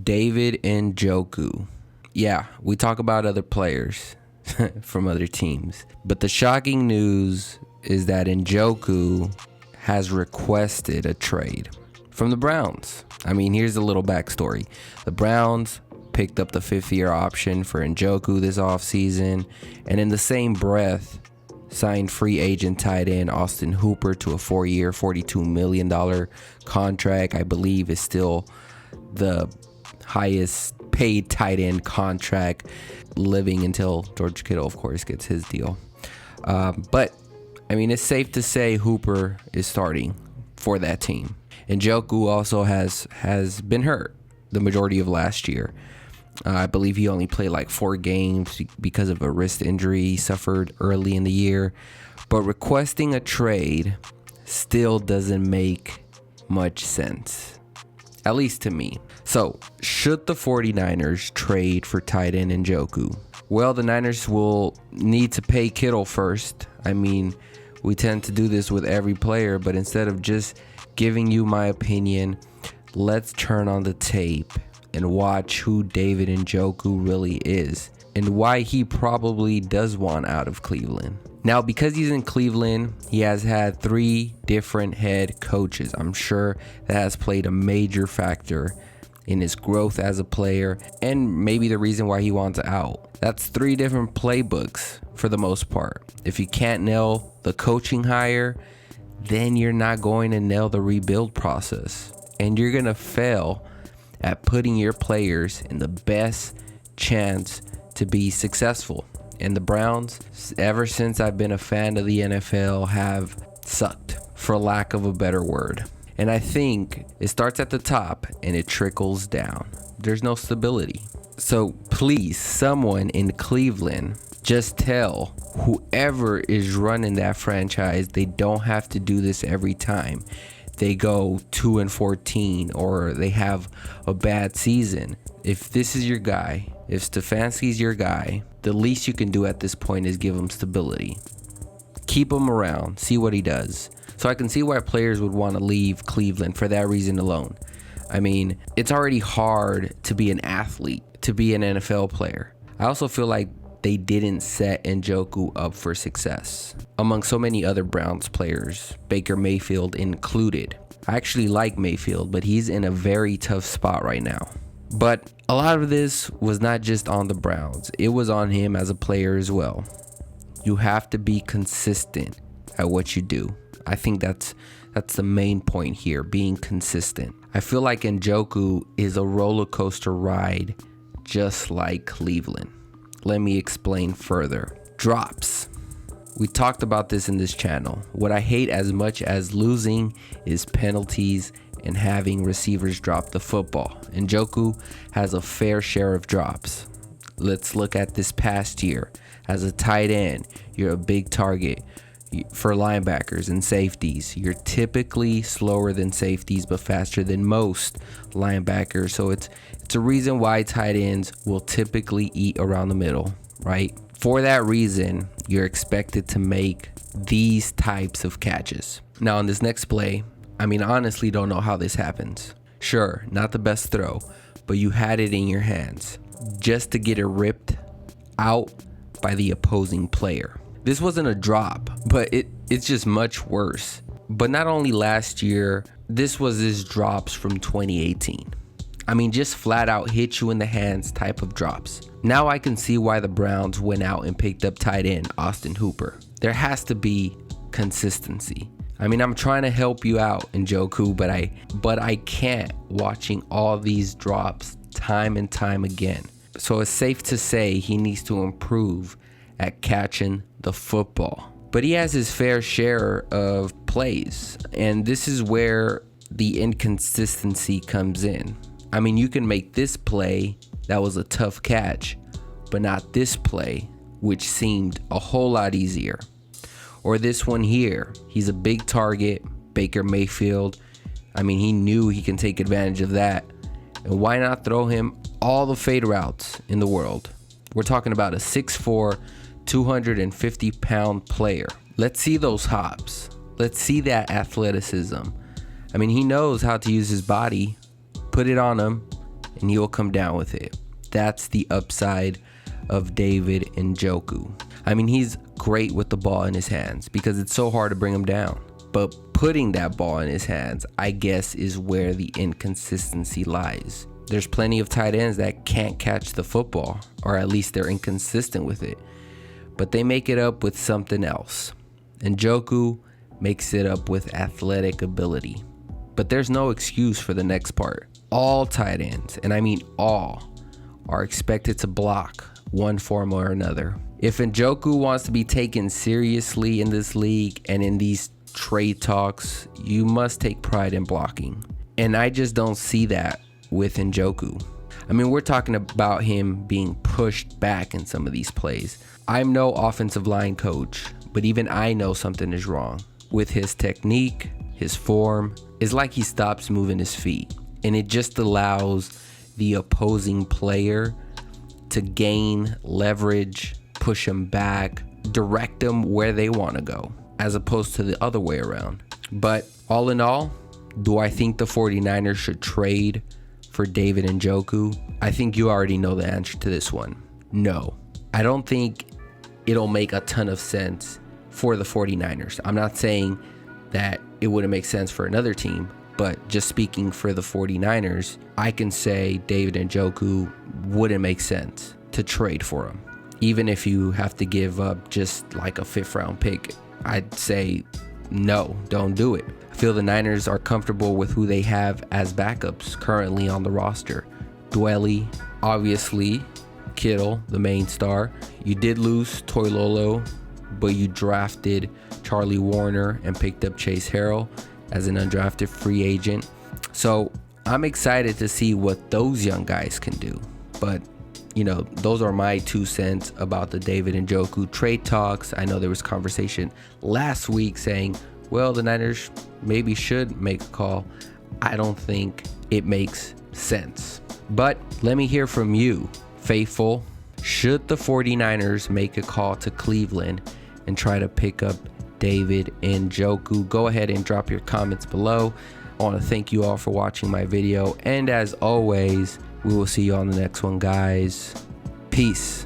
David Njoku. Yeah, we talk about other players from other teams. But the shocking news is that Njoku has requested a trade from the Browns. I mean, here's a little backstory. The Browns picked up the 5th-year option for Njoku this offseason, and in the same breath, signed free agent tight end Austin Hooper to a 4-year, $42 million contract. I believe is still the highest paid tight end contract living until George Kittle, of course, gets his deal. But, I mean, it's safe to say Hooper is starting for that team. Njoku also has been hurt the majority of last year. I believe he only played like 4 games because of a wrist injury he suffered early in the year. But requesting a trade still doesn't make much sense, at least to me. So, should the 49ers trade for tight end Njoku? Well, the Niners will need to pay Kittle first. I mean, we tend to do this with every player, but instead of just giving you my opinion, let's turn on the tape and watch who David Njoku really is and why he probably does want out of Cleveland. Now, because he's in Cleveland, he has had 3 different head coaches. I'm sure that has played a major factor in his growth as a player and maybe the reason why he wants out. That's 3 different playbooks for the most part. If you can't nail the coaching hire, then you're not going to nail the rebuild process, and you're going to fail at putting your players in the best chance to be successful. And the Browns, ever since I've been a fan of the NFL, have sucked, for lack of a better word. And I think it starts at the top and it trickles down. There's no stability. So please, someone in Cleveland, just tell whoever is running that franchise they don't have to do this every time they go 2-14 or they have a bad season. If this is your guy, if Stefanski's your guy, the least you can do at this point is give him stability. Keep him around, see what he does. So I can see why players would want to leave Cleveland for that reason alone. I mean, it's already hard to be an athlete, to be an NFL player. I also feel like they didn't set Njoku up for success. Among so many other Browns players, Baker Mayfield included. I actually like Mayfield, but he's in a very tough spot right now. But a lot of this was not just on the Browns. It was on him as a player as well. You have to be consistent at what you do. I think that's the main point here, being consistent. I feel like Njoku is a roller coaster ride just like Cleveland. Let me explain further. Drops. We talked about this in this channel. What I hate as much as losing is penalties and having receivers drop the football. Njoku has a fair share of drops. Let's look at this past year. As a tight end, you're a big target for linebackers and safeties. You're typically slower than safeties but faster than most linebackers. So it's a reason why tight ends will typically eat around the middle, right? For that reason, you're expected to make these types of catches. Now, on this next play, I mean, honestly don't know how this happens. Sure, not the best throw, but you had it in your hands just to get it ripped out by the opposing player. This wasn't a drop, but it's just much worse. But not only last year, this was his drops from 2018. I mean, just flat out hit you in the hands type of drops. Now I can see why the Browns went out and picked up tight end Austin Hooper. There has to be consistency. I mean, I'm trying to help you out, Njoku, but I can't watching all these drops time and time again. So it's safe to say he needs to improve at catching the football. But he has his fair share of plays, and this is where the inconsistency comes in. I mean, you can make this play that was a tough catch, but not this play, which seemed a whole lot easier. Or this one here, he's a big target, Baker Mayfield. I mean, he knew he can take advantage of that. And why not throw him all the fade routes in the world? We're talking about a 6'4", 250-pound player. Let's see those hops. Let's see that athleticism. I mean, he knows how to use his body, put it on him, and he will come down with it. That's the upside of David Njoku. I mean, he's great with the ball in his hands because it's so hard to bring him down. But putting that ball in his hands, I guess, is where the inconsistency lies. There's plenty of tight ends that can't catch the football, or at least they're inconsistent with it. But they make it up with something else. Njoku makes it up with athletic ability. But there's no excuse for the next part. All tight ends, and I mean all, are expected to block one form or another. If Njoku wants to be taken seriously in this league and in these trade talks, you must take pride in blocking. And I just don't see that with Njoku. I mean, we're talking about him being pushed back in some of these plays. I'm no offensive line coach, but even I know something is wrong with his technique. His form is like he stops moving his feet, and it just allows the opposing player to gain leverage, push him back, direct them where they want to go, as opposed to the other way around. But all in all, do I think the 49ers should trade for David Njoku? I think you already know the answer to this one. No. I don't think it'll make a ton of sense for the 49ers. I'm not saying that it wouldn't make sense for another team, but just speaking for the 49ers, I can say David Njoku wouldn't make sense to trade for him. Even if you have to give up just like a 5th round pick, I'd say no, don't do it. I feel the Niners are comfortable with who they have as backups currently on the roster. Dwelly, obviously, Kittle, the main star. You did lose Toilolo, but you drafted Charlie Warner and picked up Chase Harrell as an undrafted free agent. So I'm excited to see what those young guys can do. But, you know, those are my 2 cents about the David Njoku trade talks. I know there was conversation last week saying, well, the Niners maybe should make a call. I don't think it makes sense. But let me hear from you, faithful. Should the 49ers make a call to Cleveland and try to pick up David Njoku? Go ahead and drop your comments below. I want to thank you all for watching my video. And as always, we will see you on the next one, guys. Peace.